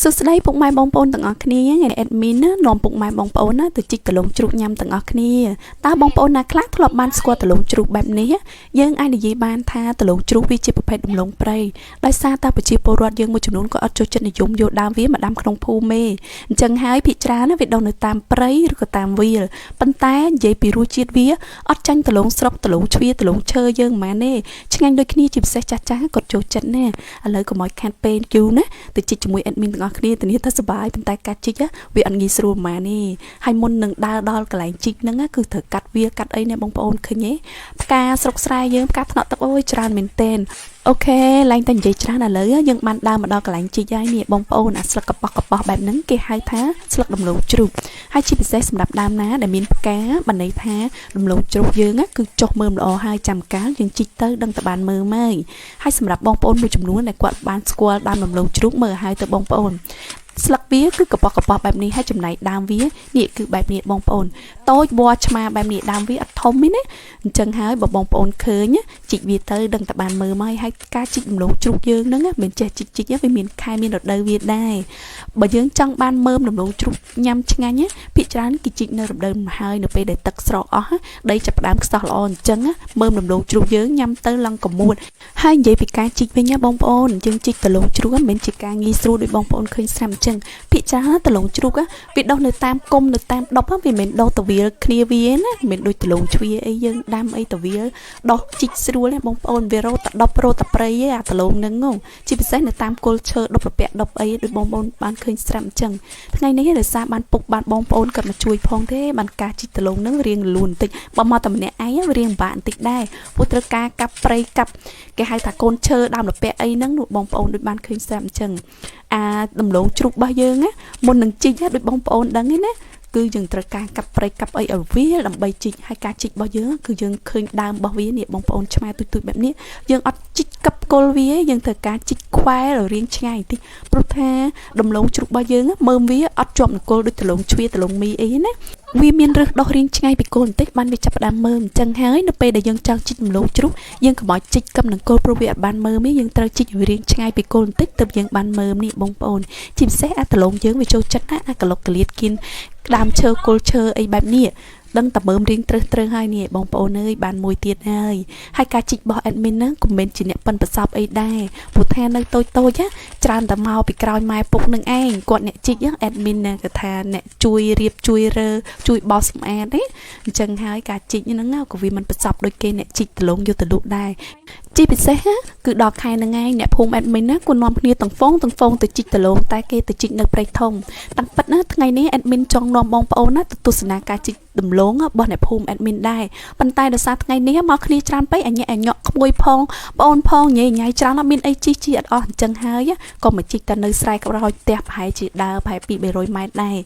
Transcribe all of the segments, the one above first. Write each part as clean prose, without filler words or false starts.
សួស្តីពុកម៉ែបងប្អូនទាំងអស់គ្នាថ្ងៃ admin ណានាំពុកម៉ែបងប្អូនណាទៅជីកដលងជ្រូកញ៉ាំទាំងអស់គ្នាតើបងប្អូនណាខ្លះធ្លាប់បានស្គាល់ដលងជ្រូកបែបនេះយើងអាចនិយាយបានថាដលងជ្រូកវាជាប្រភេទដំឡូងព្រៃដោយសារតែប្រជាពលរដ្ឋយើងមួយចំនួនក៏អត់ចូលចិត្តនិយមយកដើមវាមកដាំក្នុងភូមិទេអញ្ចឹងហើយភាគច្រើនណាវាដុះនៅតាមព្រៃឬក៏តាមវាលប៉ុន្តែនិយាយពីរសជាតិវាអត់ចាញ់ដលងស្រុកដលងជ្វាដលងឈើយើងហ្មងទេឆ្ងាញ់ដូចគ្នាជាពិសេសចាស់គាត់ចូលចិត្តណាឥឡូវកុំឲ្យខាត់ពេលយូរណាទៅជីកជាមួយ admin ទាំងអស់គ្នាទៅនេះទៅសប្បាយប៉ុន្តែការជីកវាអត់ងាយស្រួលហ្មងទេហើយមុននឹងដើរដល់កន្លែងជីកហ្នឹងគឺត្រូវកាត់វាកាត់អីណាបងប្អូនឃើញទេផ្កាស្រុកស្រែយើងផ្កាថ្នាក់ទឹកអូយច្រើនមែនទែនអូខេឡើងតែនិយាយច្រើនឥឡូវយើងបានដើរមកដល់កន្លែងជីកហើយនេះបងប្អូនអាស្លឹកកប៉ោះបែបហ្នឹងគេហៅថាស្លឹកដំឡូងជ្រូកហើយជាពិសេសសម្រាប់ដើមណាដែលមានផ្កាបានន័យថាដំឡូងជ្រូកយើងគឺចុះមើមល្អហើយចាំកាលយើងជីកទៅដឹងតែបានមើមហើយសម្រាប់បងប្អូនមួយចំនួនដែលគាត់បានស្គាល់ដើមដំឡូងជ្រូកមើលឲ្យទៅបងប្អូនស្លឹកវាគឺកប៉ោះបែបនេះហើយចំណែកដើមវានេះគឺបែបនេះបងប្អូនតូចវល្លិឆ្មាបែបនេះដើមវាអត់ធំទេណាអញ្ចឹងហើយបើបងប្អូនឃើញជីកវាទៅដឹងតែបានមើលមកហើយការជីកដំឡូងជ្រូកយើងហ្នឹងមិនចេះជីកវាមានខែមានរដូវវាដែរបើយើងចង់បានមើមដំឡូងជ្រូកញ៉ាំឆ្ងាញ់ភាគច្រើនគេជីកនៅរដូវមកហើយនៅពេលដែលទឹកស្រកអស់ដីចាប់ផ្ដើមខ្សោះល្អអញ្ចឹងមើមដំឡូងជ្រូកយើងញ៉ាំទៅឡើងកមួតហើយនិយាយពីការជីកវិញបងប្អូនយើងជីកដំឡូងជ្រូកមិនមែនជាការងាយស្រួលដូចបងប្អូនឃើញស្រាប់អញ្ចឹងភាគច្រើនដលងជ្រូកវាដុះនៅតាមគុំនៅតាមដប់វាមិនមែនដុះតវាលគ្នាវាណាមិនមែនដូចដលងជ្វាអីយើងដាំអីតវាលដុះជីកស្រួលណាបងប្អូនវារត់តដប់រត់តព្រៃឯអាដលងហ្នឹងជាពិសេសនៅតាមគល់ឈើដប់ប្រពាក់ដប់អីដូចបងប្អូនបានឃើញស្រាប់អញ្ចឹងថ្ងៃនេះដោយសារបានពុកបានបងប្អូនគាត់មកជួយផងទេបានការជីកដលងហ្នឹងរៀងលួនបន្តិចបើមកតែម្នាក់ឯងវារៀងពិបាកបន្តិចដែរព្រោះត្រូវការកាប់ព្រៃកាប់គេហៅថាកូនឈើដើមប្រពាក់អីហ្នឹងបងប្អូនដូចបានឃើញស្រាប់អញ្ចឹងអាដំឡូងជ្រូករបស់យើងមុននឹងជីកដូចបងប្អូនដឹងទេណាគឺយើងត្រូវការកាប់ព្រៃកាប់អីឲ្យវាដើម្បីជីកហើយការជីករបស់យើងគឺយើងឃើញដើមរបស់វានេះបងប្អូនឆ្មាទូចបែបនេះយើងអត់ជីកកាប់គល់វាយើងត្រូវការជីកខ្វែឲ្យរៀងឆ្ងាយបន្តិចព្រោះថាដំឡូងជ្រូករបស់យើងមើមវាអត់ជាប់នឹងគល់ដូចដំឡូងជ្វាដំឡូងមីអីណាវាមានរឹសដុះរៀងឆ្ងាយពីគល់បន្តិចបានវាចាប់ផ្ដើមមើមអញ្ចឹងហើយនៅពេលដែលយើងចង់ជីកដំឡូងជ្រូកយើងកុំឲ្យជីកកឹមនឹងគល់ព្រោះវាអត់បានមើមទេយើងត្រូវជីកឲ្យរៀងឆ្ងាយពីគល់បន្តិចទើបយើងបានមើមនេះបងប្អូនជាពិសេសអាដំឡូងយើងវាចូលចិត្តណាអាកលុកកលៀតគៀនដើមឈើគល់ឈើអីបែបនេះដឹងតែមើមរៀងត្រូវហើយនេះបងប្អូនអើយបានមួយទៀតហើយការជីករបស់ admin ហ្នឹងក៏មិនជាអ្នកប៉ិនប្រសពអីដែរព្រោះថានៅតូចច្រើនតែមកពីក្រោយម៉ែពុកនឹងឯងគាត់អ្នកជីក admin ណាគាត់ថាអ្នកជួយរៀបជួយរើជួយបោសសម្អាតទេអញ្ចឹងហើយការជីកហ្នឹងក៏វាមិនប្រសពដូចគេអ្នកជីកដលងយកទៅលក់ដែរជាពិសេសគឺដល់ខែហ្នឹងឯងអ្នកភូមិ admin ណាគាត់នាំគ្នាទាំងហ្វងទៅជីកដលងតែគេទៅជីកនៅព្រៃធំតាំងពិតណាថ្ងៃនេះ admin ចង់នាំបងប្អូនណាទៅទស្សនាការជីកដំឡូងរបស់អ្នកភូមិ admin ដែរប៉ុន្តែដោយសារថ្ងៃនេះមកគ្នាច្រើនពេកអញក់ក្មួយផងបងផងញ៉ៃច្រើនអត់មានអីជីអត់អស់អញ្ចឹងហើយក៏មកជីកទៅនៅស្រែក្រោយផ្ទះប្រហែលជាដើរប្រហែល 200-300 ម៉ែត្រដែរ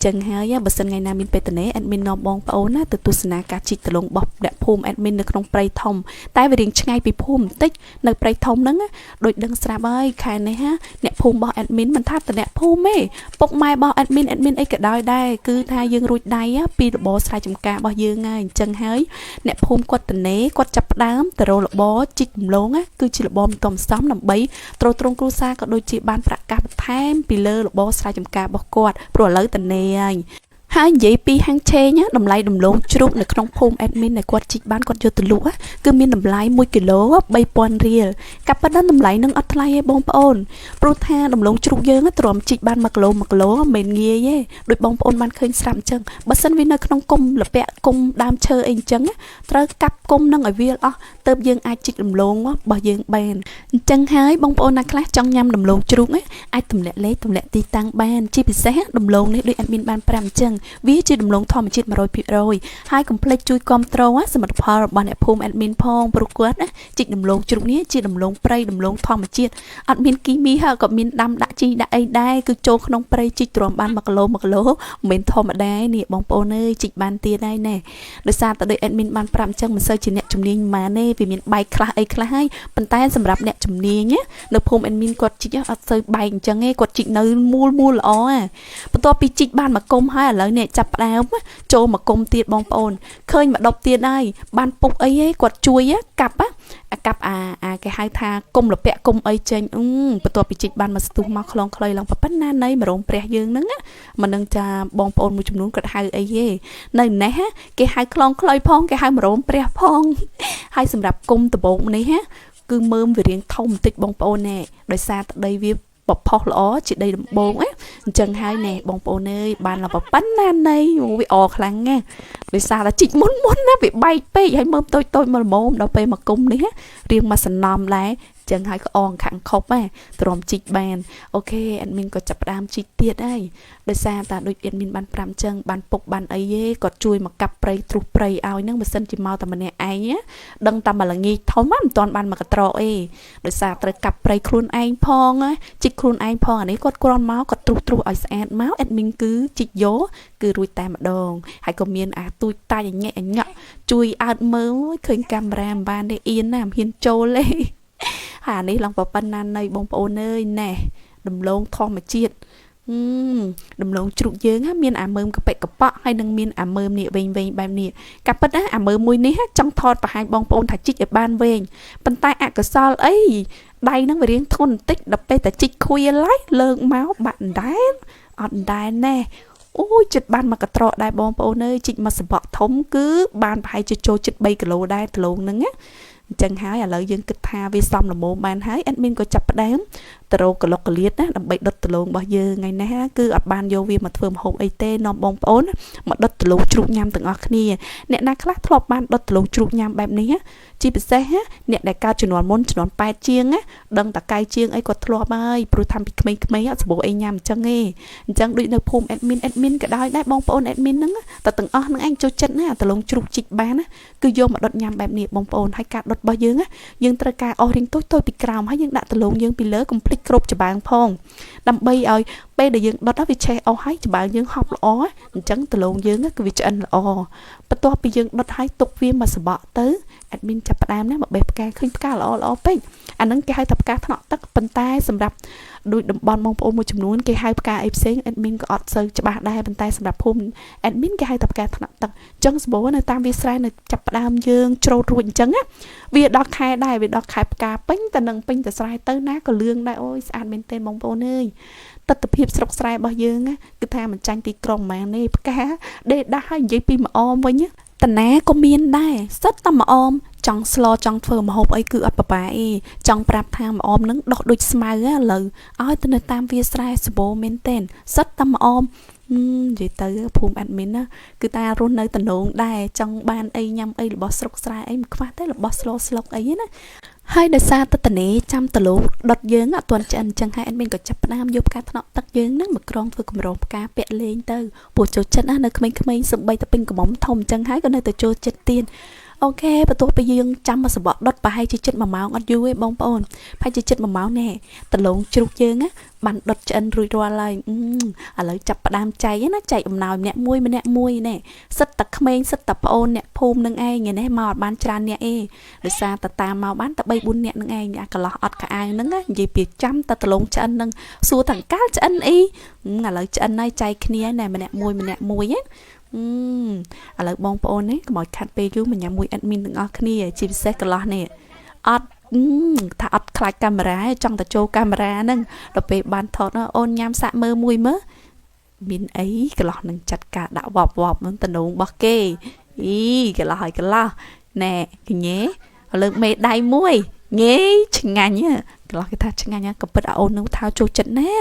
ចឹងហើយបើសិនថ្ងៃណាមានពេលទៅនេះ admin នាំបងប្អូនណាទៅទស្សនាការជីកដលងរបស់អ្នកភូមិ admin នៅក្នុងព្រៃធំតែវារៀងឆ្ងាយពីភូមិបន្តិចនៅព្រៃធំហ្នឹងដូចដឹងស្រាប់ហើយខែនេះអ្នកភូមិរបស់ admin មិនថាតែអ្នកភូមិទេពុកម៉ែរបស់ admin អីក៏ដោយដែរគឺថាយើងរួចដៃពីរបរស្រែចម្ការរបស់យើងហើយអញ្ចឹងហើយអ្នកភូមិគាត់គាត់ចាប់ផ្ដើមទៅរករបរជីកដំឡូងគឺជារបរមិនទំសំដើម្បីទ្រទ្រង់គ្រួសារក៏ដូចជាបានប្រកាសបន្ថែមពីលើរបរស្រែចម្ការរបស់គាត់ព្រោះឥឡូវតនេហើយនិយាយពីហាងឆេងតម្លៃដំឡូងជ្រូកនៅក្នុងភូមិ admin ដែលគាត់ជីកបានគាត់យកទៅលក់គឺមានតម្លៃ1គីឡូ 3000 រៀលកាប់ប៉ុណ្ណឹងតម្លៃនឹងអត់ថ្លៃទេបងប្អូនព្រោះថាដំឡូងជ្រូកយើងទ្រាំជីកបាន1គីឡូមិនងាយទេដូចបងប្អូនបានឃើញស្រាប់អញ្ចឹងបើសិនវានៅក្នុងគុំលពាក់គុំដើមឈើអីអញ្ចឹងត្រូវកាប់គុំនឹងឲ្យវាអស់ទើបយើងអាចជីកដំឡូងរបស់យើងបានអញ្ចឹងហើយបងប្អូនណាខ្លះចង់ញ៉ាំដំឡូងជ្រូកអាចទម្លាក់លេខទម្លាក់ទីតាំងបានជាពិសេសដំឡូងនេះដូច admin បានប្រាប់អញ្ចឹងវាជាដំឡូងធម្មជាតិ 100% ហើយកុំភ្លេចជួយគ្រប់គ្រងសមិទ្ធផលរបស់អ្នកភូមិ admin ផងព្រោះគាត់ជីកដំឡូងជ្រូកនេះជាដំឡូងព្រៃដំឡូងធម្មជាតិអត់មានគីមីហើយក៏មានដាំដាក់ជីដាក់អីដែរគឺចូលក្នុងព្រៃជីកទ្រាំបាន1គីឡូមិនមែនធម្មតានេះបងប្អូនអើយជីកបានទៀតហើយណែដោយសារតែដូច admin បានប្រាប់អញ្ចឹងមិនសូវជាអ្នកជំនាញម៉ាទេវាមានបែកខ្លះអីខ្លះហើយប៉ុន្តែសម្រាប់អ្នកជំនាញនៅភូមិ admin គាត់ជីកអត់សូវបែកអញ្ចឹងទេគាត់ជីកនៅមូលល្អបន្ទាប់ពីជីកបានមកគុំហើយឥឡូវ nè chập đám trô mà công tiệt bong ôn khơi mà đọc tiền ai ban phục ấy quạt chui á cặp cái hai tha công là bẹ công ấy trên bắt đầu bị chích ban mà tụt mà khlong khơi lòng bắt nan này mà rong bẹt dương nứng á mà nâng cha bong ôn một chục nún quạt hai ấy nơi nè cái hai khlong khơi phong cái hai mà rong bẹt phong hai sầm đạp công từ bộ này ha cứ mơm về riêng thông tịch bong ôn nè đời xa tại đây vi bọc phò lỏ chị đây đầm bông ấy chân hai nè bong ôn ơi bàn là bọc bánh nan đây bị ọt lăng nghe vì sao là chị muốn nó bị bay pe hay mơm tôi mà mồm đâu pe mà cung đấy riêng mà sần nòm lại chân hai có on khẳng khóc á trom chích bàn ok anh mình có chập đam chích tiệt đây đời xa ta đôi anh mình ban pram chân ban phục ban ấy có chui mà cặp prey trục prey ao nâng mà sân chỉ mau tầm mình nè ai nhá đăng tầm mà là nghi thấu mắt toàn ban mà cái trò ấy đời xa tới cặp prey khuôn anh phong á chích khuôn anh phong anh ấy có con máu có trục ở xa máu anh mình cứ chích gió cứ rui tay mà đòn hay có miên tôi tay nhẹ nhẹ chui out mơ khơi camera ban để yên làm hiên trâu lên hà này lòng vào pan nan này bông ôn ơi nè đầm lông thon mà chiết đầm lông trụ dướng á miên mơm cái bẹt cái bọ hay đừng miên mơm nè vênh bài nè cặp bớt á mơm mùi nè trong thọt và hai bông ôn thả chích ở ban vênh bàn tay cái sao ấy đây nó về riêng thôn tích đập bê tại chích khuya lái lợn máu bạn đái nè ôi chích ban mà cái trọ đại bông ôn ơi chích mà sập bọ thống cứ ban phải cho chích bay cái lô đai lô nứng á chân hái lợi dân kịch tha vì xong là một bàn hái admin có chập đám tàu cái lọc liệt á làm bậy đất lồng bao giờ ngày nay cứ ở ban vô vi mà thường hộp ấy tê nòng bông ốn mà đất lồng trục nhằm từng ở kia nè na khác thọp ban đất lồng trục nhằmបែបនេះជីពិសេសអ្នកដែលកើតជំនាន់មុនជំនាន់8ជាងដឹងតែកាយជាងអីគាត់ធ្លាប់ហើយព្រោះតាមពីក្មេងៗអត់សបោអីញ៉ាំអញ្ចឹងឯងអញ្ចឹងដូចនៅភូមិ admin ក៏ដោយដែរបងប្អូន admin ហ្នឹងតែទាំងអស់ហ្នឹងឯងចូលចិត្តណាតលងជ្រូកជីកបានណាគឺយកមកដុតញ៉ាំបែបនេះបងប្អូនហើយការដុតរបស់យើងយើងត្រូវការអស់រៀងតូចពីក្រោមហើយយើងដាក់តលងយើងពីលើកុំភ្លេចគ្រប់ច្បាំងផងដើម្បីឲ្យពេលដែលយើងដុតវាឆេះអស់ហើយច្បាំងយើងហប់ល្អអញ្ចឹងតលងយើងគឺវាឆ្អិនល្អបន្ទាប់ពីយើងដុតហើយទុកវាមកសបកទៅadmin ចាប់ផ្ដើមណាមកបេះផ្កាឃើញផ្កាល្អពេកអាហ្នឹងគេហៅថាផ្កាថ្នាក់ទឹកប៉ុន្តែសម្រាប់ដូចតំបន់បងប្អូនមួយចំនួនគេហៅផ្កាអីផ្សេង admin ក៏អត់សូវច្បាស់ដែរប៉ុន្តែសម្រាប់ភូមិ admin គេហៅថាផ្កាថ្នាក់ទឹកអញ្ចឹងសម្បូរនៅតាមវាលស្រែនៅចាប់ផ្ដើមយើងច្រូតរួចអញ្ចឹងវាដល់ខែដែរវាដល់ខែផ្កាពេញតែនឹងពេញតែស្រែទៅណាក៏លឿងដែរអូយស្អាតមែនទែនបងប្អូនអើយទស្សនភាពស្រុកស្រែរបស់យើងគឺថាមិនចាញ់ទីក្រុងហ្មងនេះផ្កាដេដាស់ហើយនិយាយពីម្អមវិញតាណាក៏មានដែរសិតតែម្អមចង់ស្លចង់ធ្វើម្ហូបអីគឺអត់ប្របាអីចង់ប្រាប់ថាម្អមនឹងដុះដូចស្មៅឥឡូវឲ្យទៅនៅតាមវាលស្រែសម្បូរមែនទែនសិតតែម្អមនិយាយទៅភូមិ admin ណាគឺតារស់នៅតំណងដែរចង់បានអីញ៉ាំអីរបស់ស្រុកស្រែអីមិនខ្វះទេរបស់ស្លុកអីណាហើយដោយសារតតនេចាំតលោកដុតយើងអត់ទាន់ឆ្អិនចឹងហើយ admin ក៏ចាប់ផ្ដើមយកផ្កាថ្នាក់ទឹកយើងហ្នឹងមកក្រងធ្វើកម្រងផ្កាពាក់លេងទៅពួកចូលចិត្តណានៅក្មេងៗសំបីតែពេញកំមុំធំចឹងហើយក៏នៅតែចូលចិត្តទៀតអូខេបន្ទាប់ពីយើងចាំមកសបកដុតប្រហែលជាចិត្ត1ម៉ោងអត់យូរទេបងប្អូនប្រហែលជាចិត្ត1ម៉ោងណែតលងជ្រូកយើងបានដុតឆ្អិនរួចរាល់ហើយឥឡូវចាប់ផ្ដើមចែកណាចែកអំណោយម្នាក់មួយណែសិតតែក្មេងសិតតែប្អូនអ្នកភូមិនឹងឯងណែមកអត់បានច្រើនអ្នកឯងដោយសារតតាមមកបានតែ3 4អ្នកនឹងឯងអាកន្លោះអត់កៅអៅហ្នឹងនិយាយពីចាំតែតលងឆ្អិនហ្នឹងសួរទាំងកាលឆ្អិនអីឥឡូវឆ្អិនហើយចែកគ្នាណែម្នាក់មួយឥឡូវបងប្អូននេះកុំឲ្យខាត់ពេលយូរមកញ៉ាំមួយ admin ទាំងអស់គ្នាជាពិសេសកន្លោះនេះអត់ថាអត់ខ្លាចកាមេរ៉ាចង់តែចូលកាមេរ៉ាហ្នឹងដល់ពេលបានថតអូនញ៉ាំសាក់មើលមួយមើលមានអីកន្លោះនឹងចាត់ការដាក់វប់នឹងតំណងរបស់គេកន្លោះហើយកន្លោះណែកញ៉េលើកមេដៃមួយងាយឆ្ងាញ់កន្លោះគេថាឆ្ងាញ់ក៏ពិតអូននឹងថាចូលចិត្តណា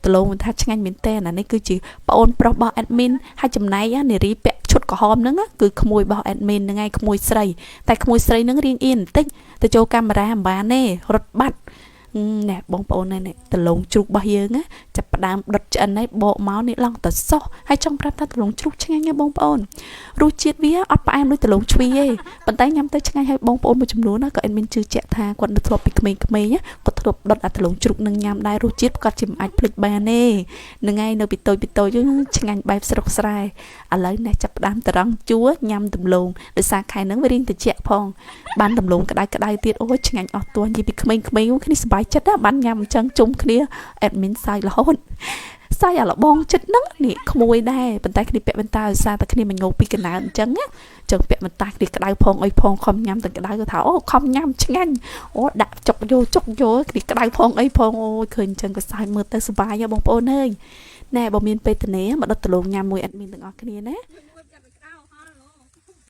តលងមិនថាឆ្ងាញ់មែនតើអានេះគឺជាប្អូនប្រុសរបស់ admin ហើយចំណែកនារីពាក់ឈុតក្រហមហ្នឹងគឺក្មួយរបស់ admin ហ្នឹងឯងក្មួយស្រីតែក្មួយស្រីហ្នឹងរៀងអៀនបន្តិចទៅចូលកាមេរ៉ាមិនបានទេរត់បាត់ណែបងប្អូននេះតលងជ្រូករបស់យើងចាប់ផ្ដើមដុតឆ្អិនហើយបកមកនេះឡងទៅសោះហើយចង់ប្រាប់ថាតលងជ្រូកឆ្ងាញ់ណាបងប្អូនរសជាតិវាអត់ផ្អែមដូចតលងជ្វីទេប៉ុន្តែញ៉ាំទៅឆ្ងាញ់ហើយបងប្អូនមួយចំនួនណាក៏ admin ជឿជាក់ថាគាត់នៅធ្លាប់ពីក្មេងៗគាត់ធ្លាប់ដុតអាតលងជ្រូកនឹងញ៉ាំដែររសជាតិគាត់ជាមិនអាចភ្លេចបានទេនឹងហើយនៅពីតូចឆ្ងាញ់បែបស្រុកស្រែឥឡូវនេះចាប់ផ្ដើមតរង់ជួញ៉ាំដំឡូងដោយសារខែហ្នឹងវារៀងត្រជាក់ផងបានដំឡូងក្តៅទៀតអូឆ្ងាញ់អស់ទាន់និយាយពីក្មេងៗគ្នាសប្បាយចិត្តណាបានញ៉ាំអញ្ចឹងជុំគ្នា admin សាយរហូត ស័យអាលបងចិត្តហ្នឹងនេះក្មួយដែរប៉ុន្តែគ្នាពាក់បន្តាសារតែគ្នាមិនងោពីកណ្ដាលអញ្ចឹងណាចឹងពាក់បន្តាគ្នាក្តៅផងអីផងខំញ៉ាំទាំងក្តៅក៏ថាអូខំញ៉ាំឆ្ងាញ់អូដាក់ចុកយកគ្នាក្តៅផងអីផងអូយឃើញអញ្ចឹងក៏សើចមើលទៅសុបាយហ៎បងប្អូនអើយណែបើមានពេលតនេមកដុតដលងញ៉ាំមួយអេដមីនទាំងអស់គ្នាណា